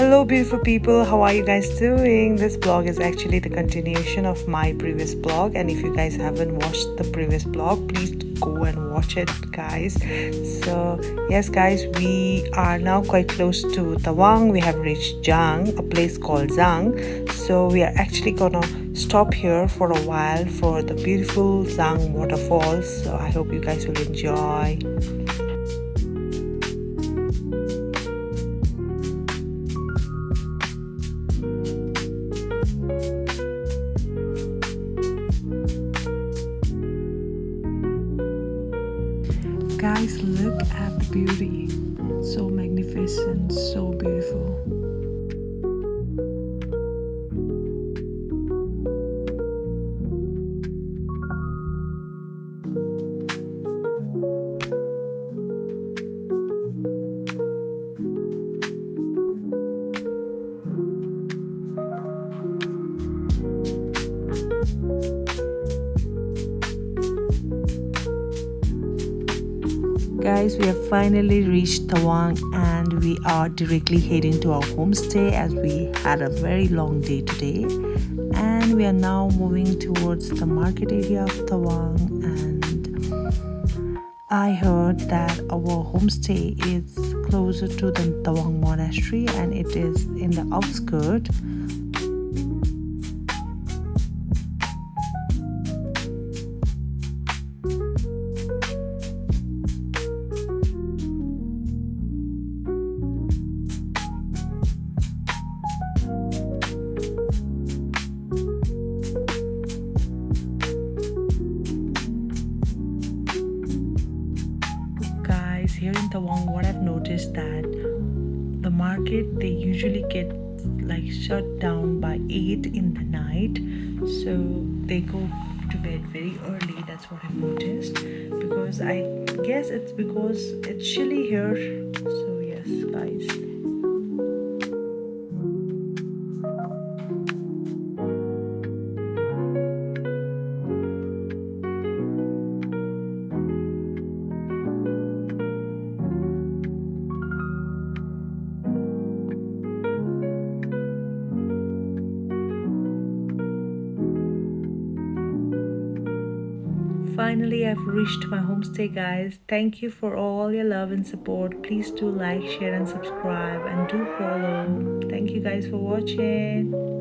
Hello beautiful people, how are you guys doing? This blog is actually the continuation of my previous blog, and if you guys haven't watched the previous blog, please go and watch it, guys. So yes guys, we are now quite close to Tawang. We have reached Jang, a place called Zang. So we are actually gonna stop here for a while for the beautiful Zang waterfalls. So I hope you guys will enjoy. Guys, look at the beauty. It's so magnificent, so beautiful. Guys, we have finally reached Tawang and we are directly heading to our homestay as we had a very long day today. And we are now moving towards the market area of Tawang, and I heard that our homestay is closer to the Tawang monastery and it is in the outskirts. Here in Tawang, what I've noticed that the market, they usually get like shut down by 8 in the night, so they go to bed very early. That's what I've noticed, because I guess it's because it's chilly here. So yes guys, finally I've reached my homestay, guys. Thank you for all your love and support. Please do like, share and subscribe, and do follow. Thank you guys for watching.